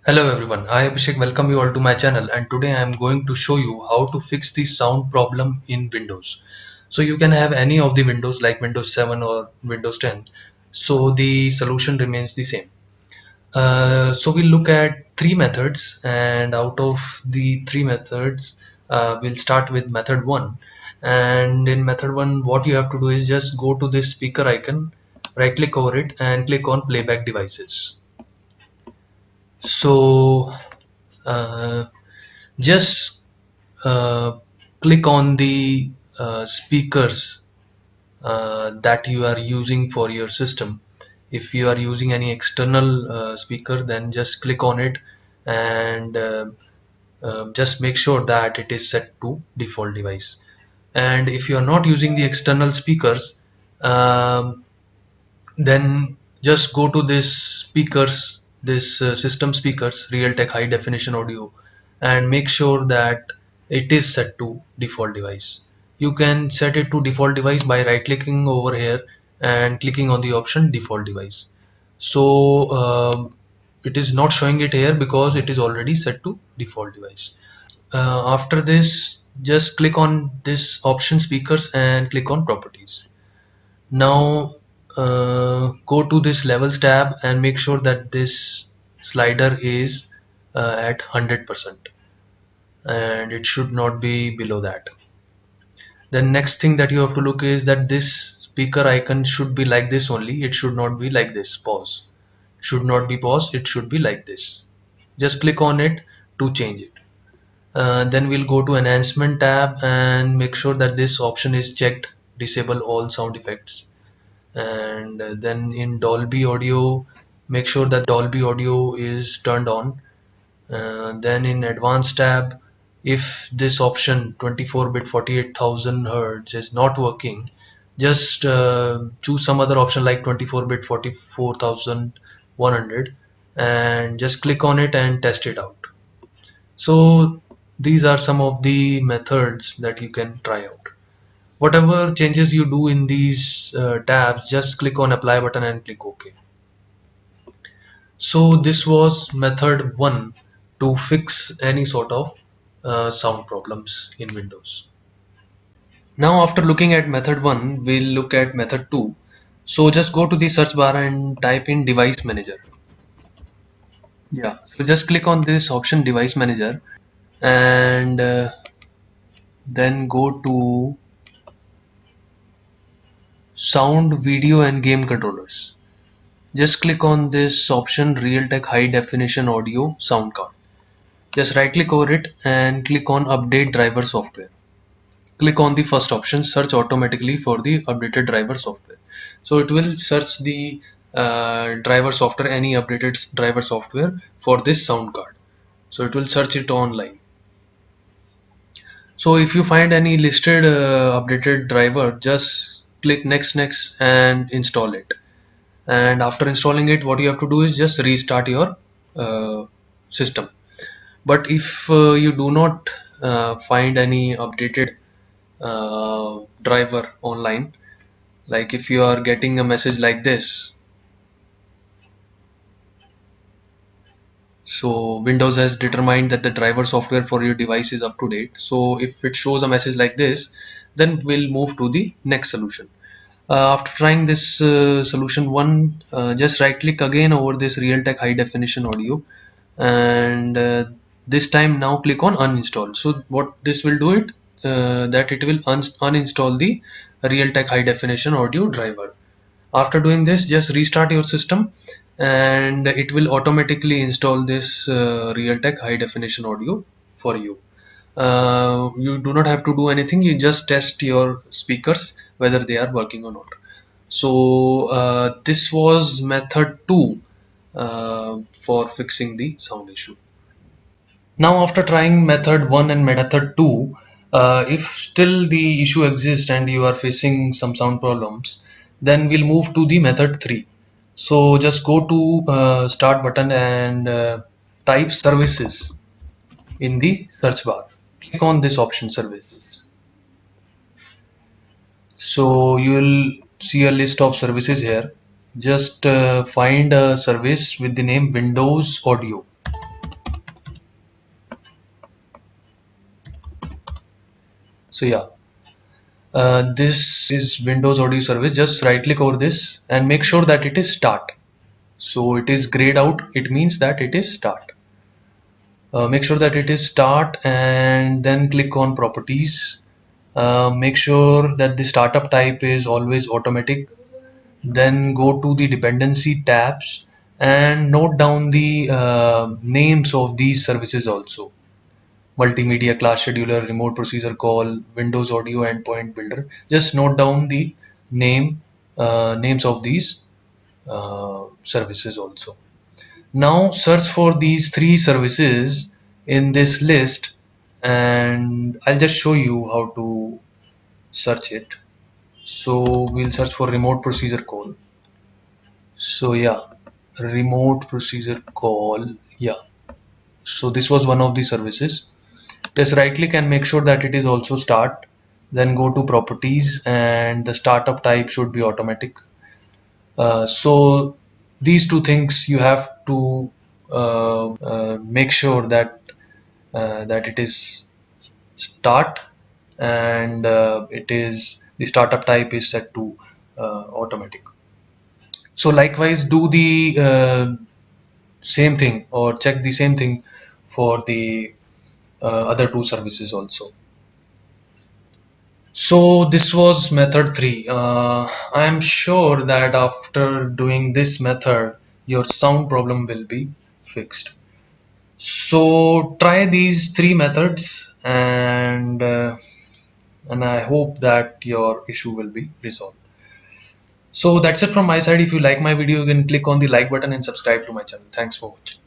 Hello everyone, I Abhishek welcome you all to my channel, and today I am going to show you how to fix the sound problem in Windows. So you can have any of the Windows like Windows 7 or Windows 10. So the solution remains the same. So we'll look at three methods, and out of the three methods we'll start with method 1. And in method 1 what you have to do is just go to this speaker icon, right click over it and click on playback devices. So uh, just click on the speakers that you are using for your system. If you are using any external speaker, then just click on it and just make sure that it is set to default device. And if you are not using the external speakers, um, then just go to this speakers, this system speakers, Realtek high definition audio, and make sure that it is set to default device. You can set it to default device by right clicking over here and clicking on the option default device. So it is not showing it here because it is already set to default device. After this, just click on this option speakers and click on properties. Now go to this levels tab and make sure that this slider is at 100%, and it should not be below that. The next thing that you have to look is that this speaker icon should be like this only. It should not be like this pause. Should not be pause. It should be like this. Just click on it to change it. Then we'll go to enhancement tab and make sure that this option is checked, disable all sound effects. And then in Dolby Audio, make sure that Dolby Audio is turned on. Then in Advanced tab, if this option 24-bit 48,000 Hertz is not working, just choose some other option like 24-bit 44,100 and just click on it and test it out. So these are some of the methods that you can try out. Whatever changes you do in these tabs, just click on apply button and click OK. So this was method 1 to fix any sort of sound problems in Windows. Now after looking at method 1, we'll look at method 2. So just go to the search bar and type in device manager. Yeah, so just click on this option device manager and then go to sound, video and game controllers. Just click on this option Realtek high definition audio sound card. Just right click over it and click on update driver software. Click on the first option, search automatically for the updated driver software. So it will search the driver software, any updated driver software for this sound card. So it will search it online. So if you find any listed updated driver, just click next and install it. And after installing it, what you have to do is just restart your system. But if you do not find any updated driver online, like if you are getting a message like this, so Windows has determined that the driver software for your device is up to date. So if it shows a message like this, then we'll move to the next solution. After trying this solution 1, just right click again over this Realtek high definition audio, and this time now click on uninstall. So what this will do it, that it will uninstall the Realtek high definition audio driver. After doing this, just restart your system and it will automatically install this Realtek high definition audio for you. You do not have to do anything, you just test your speakers whether they are working or not. So this was method 2 for fixing the sound issue. Now after trying method 1 and method 2, if still the issue exists and you are facing some sound problems, then we'll move to the method 3. So just go to start button and type services in the search bar. Click on this option services. So you will see a list of services here. Just find a service with the name Windows Audio. So yeah, this is Windows audio service. Just right click over this and make sure that it is start. So it is grayed out, it means that it is start. Make sure that it is start and then click on properties. Make sure that the startup type is always automatic. Then go to the dependency tabs and note down the names of these services also. Multimedia class scheduler, remote procedure call, Windows audio endpoint builder. Just note down the names of these services also. Now search for these three services in this list, and I'll just show you how to search it. So we'll search for remote procedure call. So yeah, remote procedure call. Yeah. So this was one of the services. Just right click and make sure that it is also start. Then go to properties and the startup type should be automatic. So these two things you have to make sure that that it is start and it is the startup type is set to automatic. So likewise do the same thing or check the same thing for the other two services also. So this was method 3. I am sure that after doing this method your sound problem will be fixed. So try these three methods and I hope that your issue will be resolved. So that's it from my side. If you like my video, you can click on the like button and subscribe to my channel. Thanks for watching.